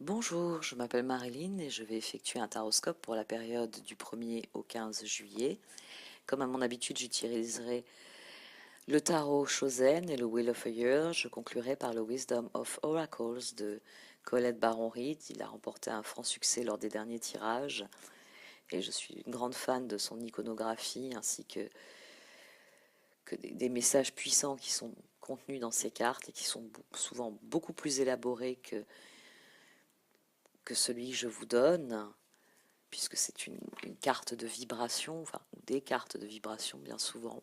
Bonjour, je m'appelle Marilyn et je vais effectuer un taroscope pour la période du 1er au 15 juillet. Comme à mon habitude, j'utiliserai le tarot Chosen et le Wheel of Fire. Je conclurai par le Wisdom of Oracles de Colette Baron-Reid. Il a remporté un franc succès lors des derniers tirages et je suis une grande fan de son iconographie ainsi que des messages puissants qui sont contenus dans ces cartes et qui sont souvent beaucoup plus élaborés que celui que je vous donne, puisque c'est une carte de vibration, enfin des cartes de vibration bien souvent.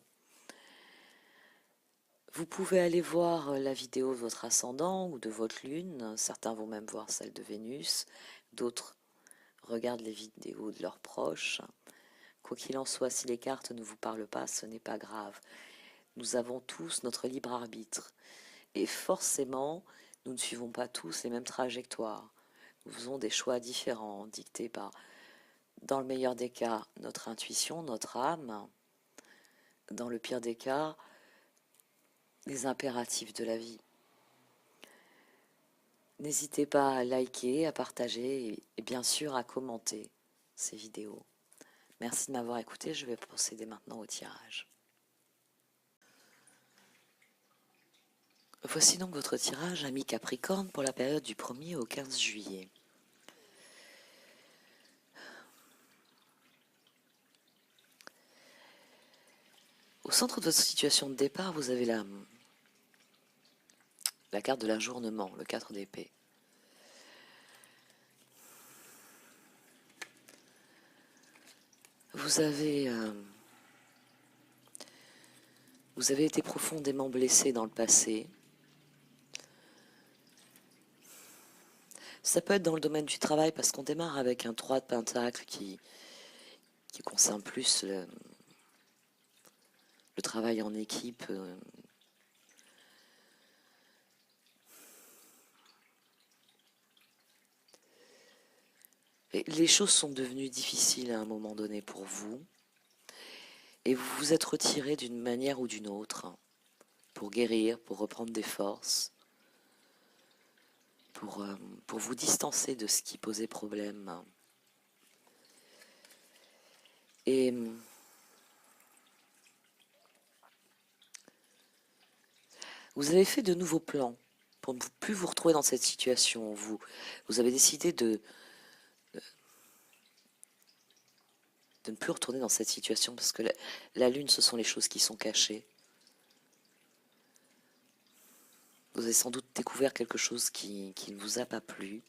Vous pouvez aller voir la vidéo de votre ascendant ou de votre lune, certains vont même voir celle de Vénus, d'autres regardent les vidéos de leurs proches. Quoi qu'il en soit, si les cartes ne vous parlent pas, ce n'est pas grave. Nous avons tous notre libre arbitre. Et forcément, nous ne suivons pas tous les mêmes trajectoires. Nous faisons des choix différents, dictés par, dans le meilleur des cas, notre intuition, notre âme. Dans le pire des cas, les impératifs de la vie. N'hésitez pas à liker, à partager et bien sûr à commenter ces vidéos. Merci de m'avoir écouté, je vais procéder maintenant au tirage. Voici donc votre tirage, ami Capricorne, pour la période du 1er au 15 juillet. Au centre de votre situation de départ, vous avez la carte de l'ajournement, le 4 d'épée. Vous avez été profondément blessé dans le passé. Ça peut être dans le domaine du travail parce qu'on démarre avec un 3 de pentacle qui concerne plus le travail en équipe. Et les choses sont devenues difficiles à un moment donné pour vous et vous vous êtes retiré d'une manière ou d'une autre pour guérir, pour reprendre des forces, pour vous distancer de ce qui posait problème. Et vous avez fait de nouveaux plans pour ne plus vous retrouver dans cette situation. Vous avez décidé de ne plus retourner dans cette situation parce que la lune, ce sont les choses qui sont cachées. Vous avez sans doute découvert quelque chose qui ne vous a pas plu,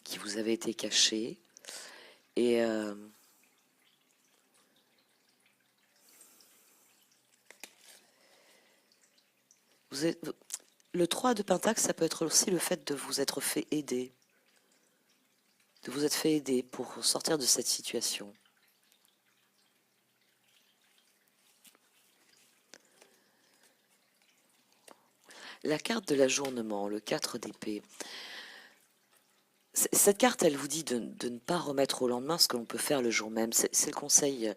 qui vous avait été caché. Et le 3 de Pentacle, ça peut être aussi le fait de vous être fait aider, de vous être fait aider pour sortir de cette situation. La carte de l'ajournement, le 4 d'épée. Cette carte, elle vous dit de ne pas remettre au lendemain ce que l'on peut faire le jour même. C'est le conseil,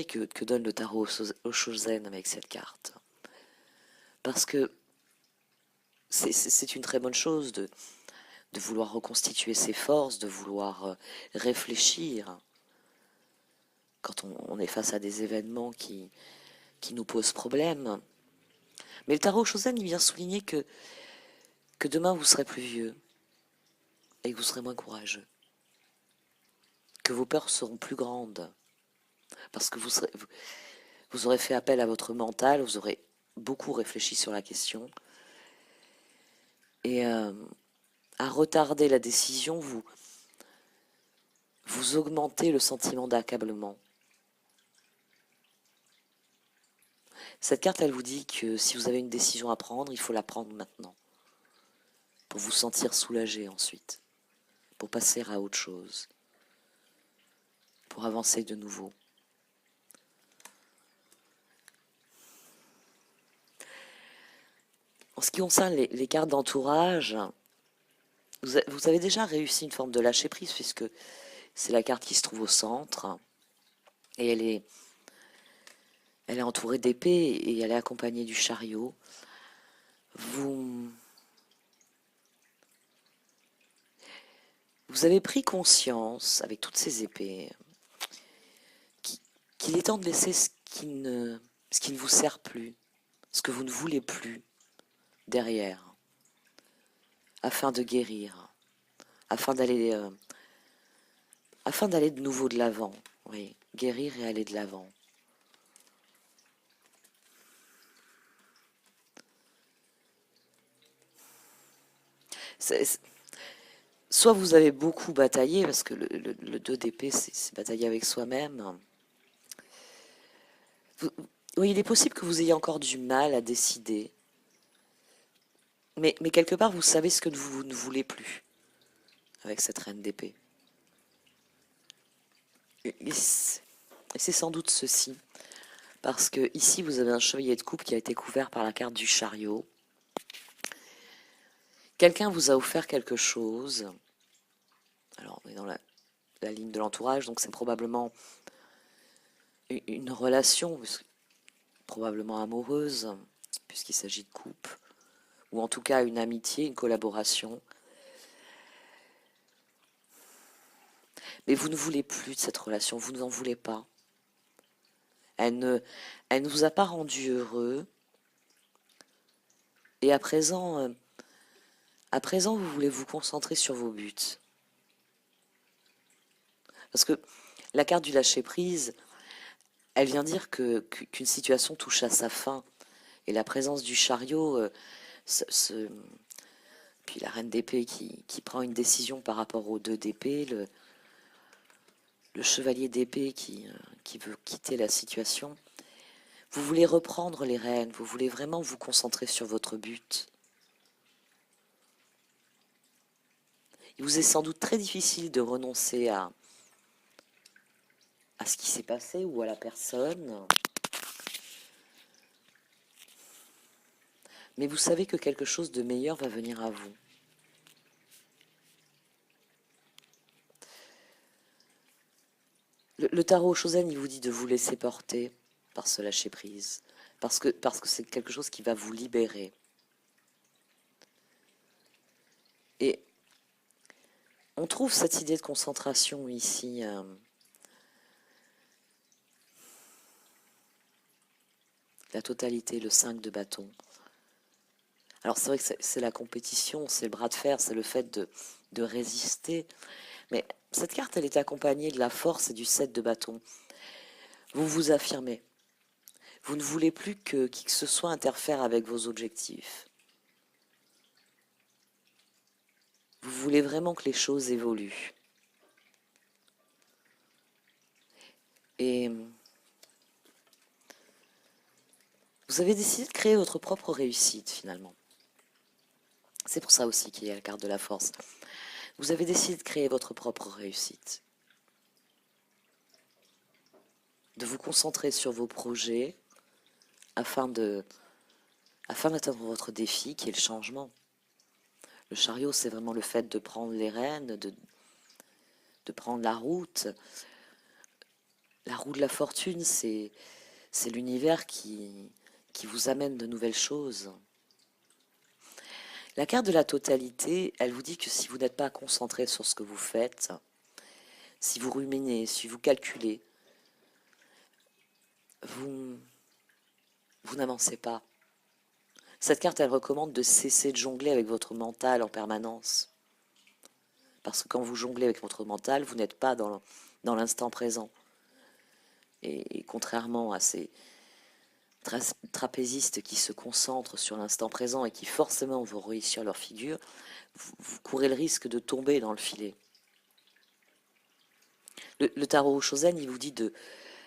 que donne le tarot au Shozen avec cette carte. Parce que c'est une très bonne chose de vouloir reconstituer ses forces, de vouloir réfléchir quand on est face à des événements qui nous posent problème. Mais le tarot Shozen, il vient souligner que demain vous serez plus vieux et que vous serez moins courageux, que vos peurs seront plus grandes, parce que vous aurez fait appel à votre mental, vous aurez beaucoup réfléchi sur la question, et à retarder la décision, vous augmentez le sentiment d'accablement. Cette carte, elle vous dit que si vous avez une décision à prendre, il faut la prendre maintenant, pour vous sentir soulagé ensuite, pour passer à autre chose, pour avancer de nouveau. En ce qui concerne les cartes d'entourage, vous avez déjà réussi une forme de lâcher prise, puisque c'est la carte qui se trouve au centre, et elle est entourée d'épées et elle est accompagnée du chariot. Vous Vous avez pris conscience, avec toutes ces épées, qui- qu'il est temps de laisser ce qui ne vous sert plus, ce que vous ne voulez plus derrière, afin de guérir, afin d'aller de nouveau de l'avant. Oui, guérir et aller de l'avant. C'est- Soit vous avez beaucoup bataillé, parce que le 2 d'épée, c'est batailler avec soi-même. Oui, il est possible que vous ayez encore du mal à décider, mais quelque part, vous savez ce que vous ne voulez plus avec cette reine d'épée. Et c'est sans doute ceci, parce que ici, vous avez un chevalier de coupe qui a été couvert par la carte du chariot. Quelqu'un vous a offert quelque chose. Alors, on est dans la ligne de l'entourage, donc c'est probablement une relation, probablement amoureuse, puisqu'il s'agit de coupe, ou en tout cas une amitié, une collaboration. Mais vous ne voulez plus de cette relation, vous n'en voulez pas. Elle ne, elle ne vous a pas rendu heureux. Et à présent, vous voulez vous concentrer sur vos buts. Parce que la carte du lâcher-prise, elle vient dire qu'une situation touche à sa fin. Et la présence du chariot, puis la reine d'épée qui prend une décision par rapport aux 2 d'épée, le chevalier d'épée qui veut quitter la situation. Vous voulez reprendre les rênes, vous voulez vraiment vous concentrer sur votre but. Il vous est sans doute très difficile de renoncer à ce qui s'est passé ou à la personne, mais vous savez que quelque chose de meilleur va venir à vous. Le tarot Shosen, il vous dit de vous laisser porter par ce lâcher-prise, parce que c'est quelque chose qui va vous libérer. Et on trouve cette idée de concentration ici. La totalité, le 5 de bâton. Alors c'est vrai que c'est la compétition, c'est le bras de fer, c'est le fait de résister. Mais cette carte, elle est accompagnée de la force et du 7 de bâton. Vous vous affirmez. Vous ne voulez plus que qui que ce soit interfère avec vos objectifs. Vous voulez vraiment que les choses évoluent. Et vous avez décidé de créer votre propre réussite, finalement. C'est pour ça aussi qu'il y a la carte de la force. Vous avez décidé de créer votre propre réussite. De vous concentrer sur vos projets afin d'atteindre votre défi qui est le changement. Le chariot, c'est vraiment le fait de prendre les rênes, de prendre la route. La roue de la fortune, c'est l'univers qui vous amène de nouvelles choses. La carte de la totalité, elle vous dit que si vous n'êtes pas concentré sur ce que vous faites, si vous ruminez, si vous calculez, vous, vous n'avancez pas. Cette carte, elle recommande de cesser de jongler avec votre mental en permanence. Parce que quand vous jonglez avec votre mental, vous n'êtes pas dans l'instant présent. Et contrairement à ces trapézistes qui se concentrent sur l'instant présent et qui forcément vont réussir leur figure, vous courez le risque de tomber dans le filet. Le tarot Shosen, il vous dit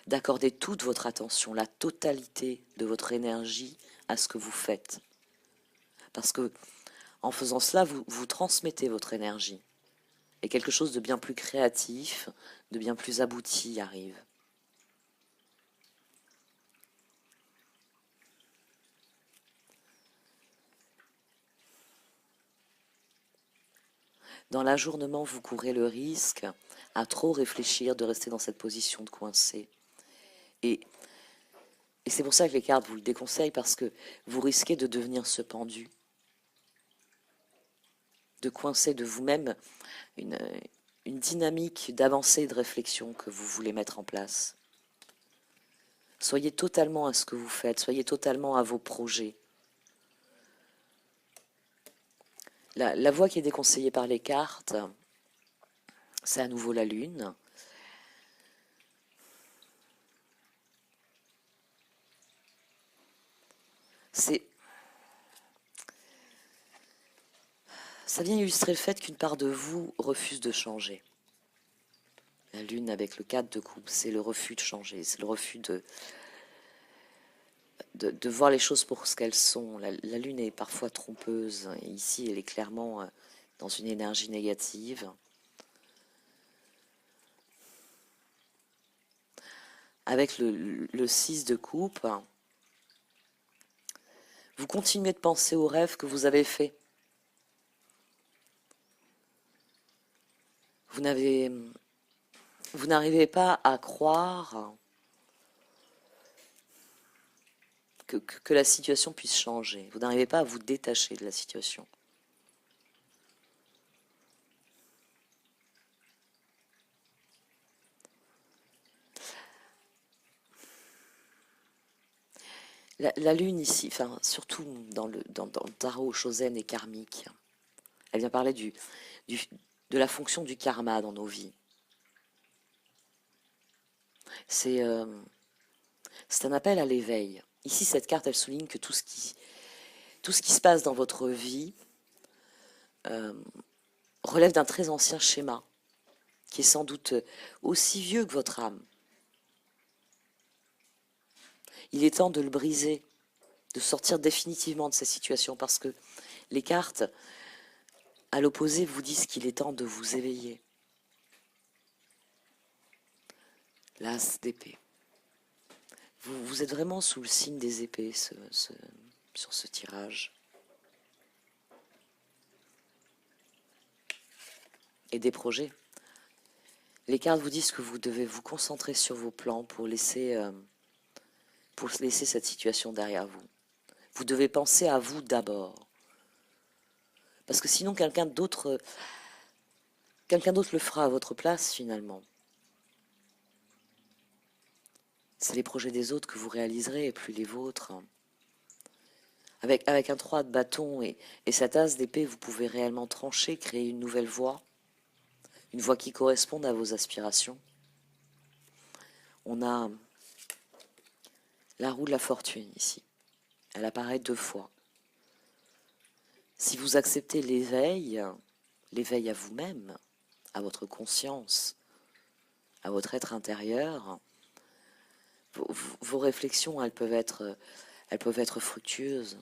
d'accorder toute votre attention, la totalité de votre énergie à ce que vous faites. Parce que en faisant cela, vous transmettez votre énergie. Et quelque chose de bien plus créatif, de bien plus abouti arrive. Dans l'ajournement, vous courez le risque à trop réfléchir de rester dans cette position de coincé. Et, et c'est pour ça que les cartes vous le déconseillent, parce que vous risquez de devenir ce pendu. de coincer de vous-même une, une dynamique d'avancée et de réflexion que vous voulez mettre en place. Soyez totalement à ce que vous faites, soyez totalement à vos projets. La voie qui est déconseillée par les cartes, c'est à nouveau la Lune. Ça vient illustrer le fait qu'une part de vous refuse de changer. La Lune avec le 4 de coupe, c'est le refus de changer, c'est le refus de voir les choses pour ce qu'elles sont. La Lune est parfois trompeuse, et ici elle est clairement dans une énergie négative. Avec le 6 de coupe, vous continuez de penser aux rêves que vous avez faits. Vous n'arrivez pas à croire que la situation puisse changer. Vous n'arrivez pas à vous détacher de la situation. La lune ici, enfin, surtout dans le tarot Shozen et karmique, elle vient parler de la fonction du karma dans nos vies. C'est un appel à l'éveil. Ici, cette carte, elle souligne que tout ce qui se passe dans votre vie relève d'un très ancien schéma, qui est sans doute aussi vieux que votre âme. Il est temps de le briser, de sortir définitivement de cette situation, parce que les cartes, à l'opposé, vous disent qu'il est temps de vous éveiller. L'as d'épée. Vous êtes vraiment sous le signe des épées sur ce tirage. Et des projets. Les cartes vous disent que vous devez vous concentrer sur vos plans pour laisser cette situation derrière vous. Vous devez penser à vous d'abord. Parce que sinon, quelqu'un d'autre le fera à votre place, finalement. C'est les projets des autres que vous réaliserez et plus les vôtres. Avec un 3 de bâton et cette as d'épée, vous pouvez réellement trancher, créer une nouvelle voie. Une voie qui corresponde à vos aspirations. On a la roue de la fortune ici. Elle apparaît 2 fois. Si vous acceptez l'éveil à vous-même, à votre conscience, à votre être intérieur, vos réflexions, elles peuvent être fructueuses.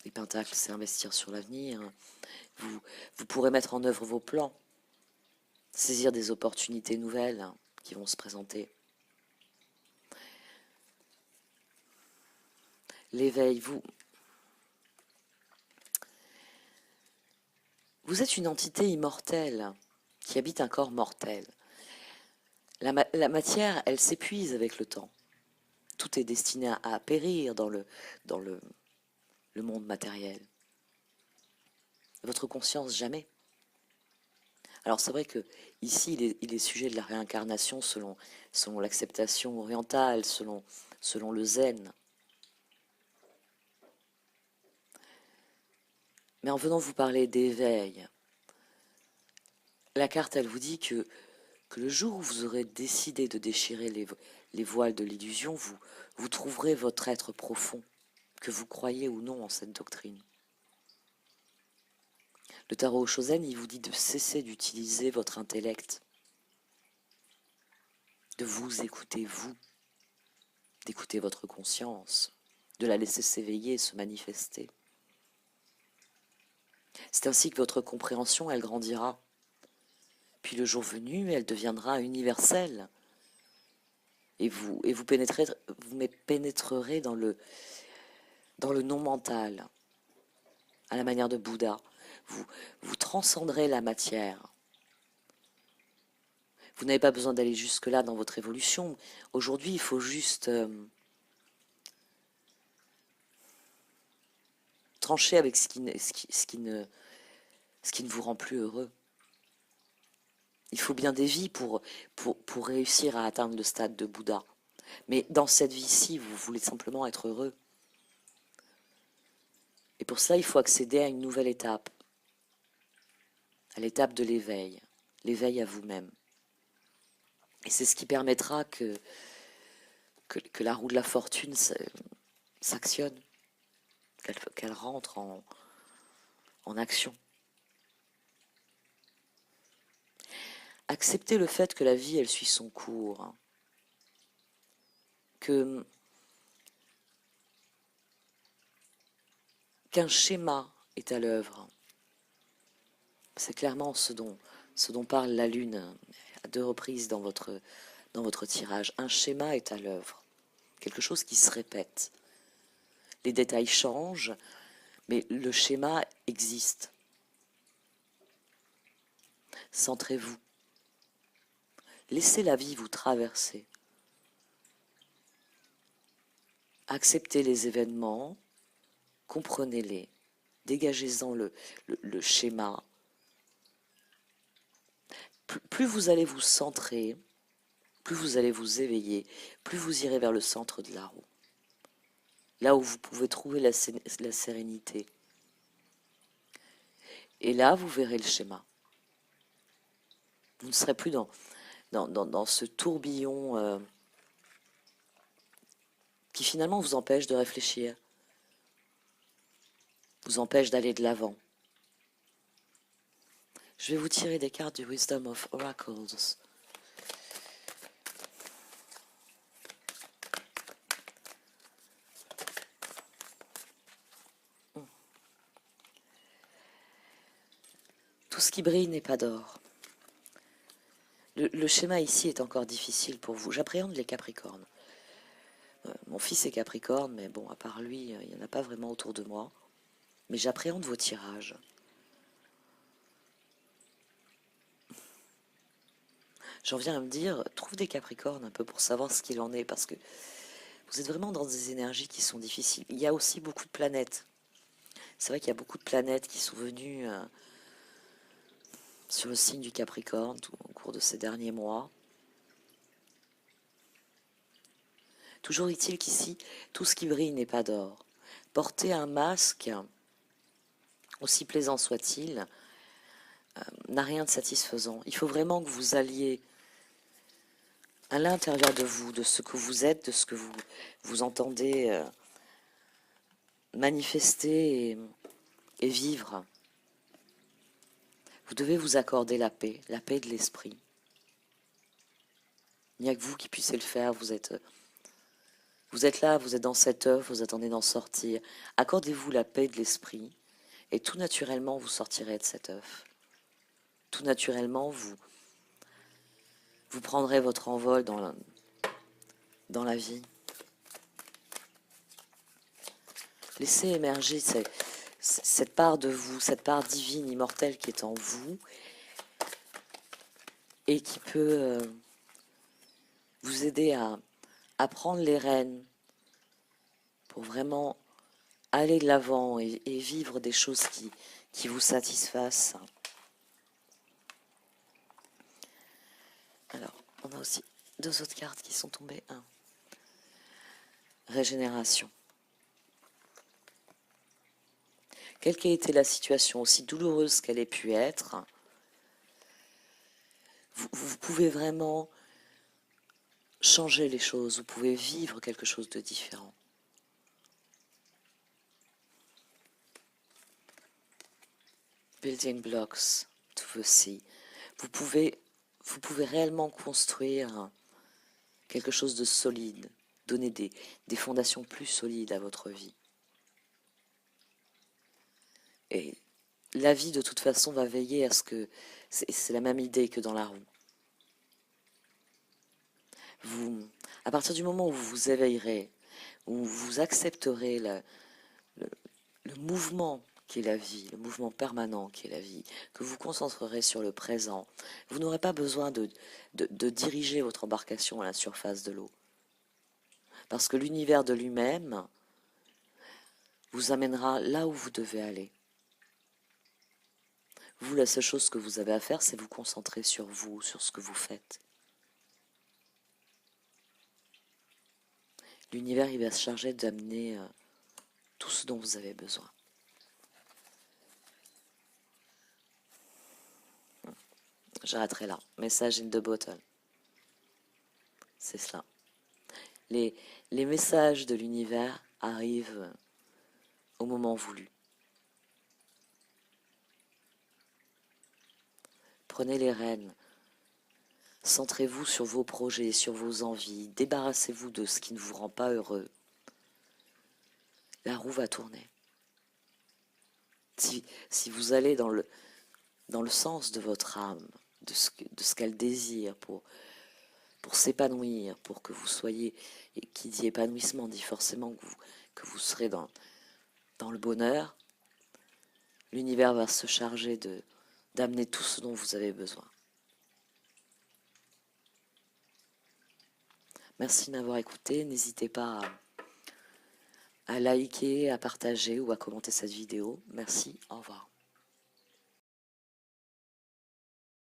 Les pentacles, c'est investir sur l'avenir. Vous pourrez mettre en œuvre vos plans, saisir des opportunités nouvelles qui vont se présenter. L'éveil, vous êtes une entité immortelle qui habite un corps mortel. La matière, elle s'épuise avec le temps. Tout est destiné à périr dans le monde matériel. Votre conscience, jamais. Alors c'est vrai que ici, il est sujet de la réincarnation selon l'acceptation orientale, selon le zen. Mais en venant vous parler d'éveil, la carte, elle vous dit que le jour où vous aurez décidé de déchirer les voiles de l'illusion, vous trouverez votre être profond, que vous croyez ou non en cette doctrine. Le tarot Shozen, il vous dit de cesser d'utiliser votre intellect, de vous écouter vous, d'écouter votre conscience, de la laisser s'éveiller et se manifester. C'est ainsi que votre compréhension, elle grandira. Puis le jour venu, elle deviendra universelle. Et vous pénétrerez dans le non mental, à la manière de Bouddha. Vous transcenderez la matière. Vous n'avez pas besoin d'aller jusque-là dans votre évolution. Aujourd'hui, il faut juste tranchez avec ce qui ne vous rend plus heureux. Il faut bien des vies pour réussir à atteindre le stade de Bouddha. Mais dans cette vie-ci, vous voulez simplement être heureux. Et pour cela, il faut accéder à une nouvelle étape, à l'étape de l'éveil, l'éveil à vous-même. Et c'est ce qui permettra que la roue de la fortune s'actionne, qu'elle rentre en action. Acceptez le fait que la vie, elle suit son cours, qu'un schéma est à l'œuvre. C'est clairement ce dont parle la Lune à 2 reprises dans votre tirage. Un schéma est à l'œuvre, quelque chose qui se répète. Les détails changent, mais le schéma existe. Centrez-vous. Laissez la vie vous traverser. Acceptez les événements, comprenez-les, dégagez-en le schéma. Plus vous allez vous centrer, plus vous allez vous éveiller, plus vous irez vers le centre de la roue. Là où vous pouvez trouver la sérénité. Et là, vous verrez le schéma. Vous ne serez plus dans ce tourbillon qui finalement vous empêche de réfléchir, vous empêche d'aller de l'avant. Je vais vous tirer des cartes du Wisdom of Oracles. Tout ce qui brille n'est pas d'or. Le schéma ici est encore difficile pour vous. J'appréhende les Capricornes. Mon fils est Capricorne, mais bon, à part lui, il n'y en a pas vraiment autour de moi. Mais j'appréhende vos tirages. J'en viens à me dire, trouve des Capricornes un peu pour savoir ce qu'il en est, parce que vous êtes vraiment dans des énergies qui sont difficiles. Il y a aussi beaucoup de planètes. C'est vrai qu'il y a beaucoup de planètes qui sont venues sur le signe du Capricorne au cours de ces derniers mois. Toujours est-il qu'ici, tout ce qui brille n'est pas d'or. Porter un masque, aussi plaisant soit-il, n'a rien de satisfaisant. Il faut vraiment que vous alliez à l'intérieur de vous, de ce que vous êtes, de ce que vous entendez manifester et vivre. Vous devez vous accorder la paix de l'esprit. Il n'y a que vous qui puissiez le faire. Vous êtes là, vous êtes dans cette œuvre, vous attendez d'en sortir. Accordez-vous la paix de l'esprit et tout naturellement vous sortirez de cette œuvre. Tout naturellement vous prendrez votre envol dans la vie. Laissez émerger cette part de vous, cette part divine, immortelle qui est en vous et qui peut vous aider à prendre les rênes pour vraiment aller de l'avant et vivre des choses qui vous satisfassent. Alors, on a aussi 2 autres cartes qui sont tombées. Régénération. Quelle qu'ait été la situation, aussi douloureuse qu'elle ait pu être, vous pouvez vraiment changer les choses, vous pouvez vivre quelque chose de différent. Building blocks to the sea. Vous pouvez réellement construire quelque chose de solide, donner des fondations plus solides à votre vie. Et la vie, de toute façon, va veiller à ce que... C'est la même idée que dans la roue. À partir du moment où vous vous éveillerez, où vous accepterez le mouvement qui est la vie, le mouvement permanent qui est la vie, que vous concentrerez sur le présent, vous n'aurez pas besoin de diriger votre embarcation à la surface de l'eau. Parce que l'univers de lui-même vous amènera là où vous devez aller. Vous, la seule chose que vous avez à faire, c'est vous concentrer sur vous, sur ce que vous faites. L'univers, il va se charger d'amener tout ce dont vous avez besoin. J'arrêterai là. Message in the bottle. C'est cela. Les messages de l'univers arrivent au moment voulu. Prenez les rênes. Centrez-vous sur vos projets, sur vos envies. Débarrassez-vous de ce qui ne vous rend pas heureux. La roue va tourner. Si vous allez dans le sens de votre âme, de ce qu'elle désire pour s'épanouir, pour que vous soyez, et qui dit épanouissement dit forcément que vous serez dans le bonheur, l'univers va se charger d'amener tout ce dont vous avez besoin. Merci de m'avoir écouté. N'hésitez pas à liker, à partager ou à commenter cette vidéo. Merci, au revoir.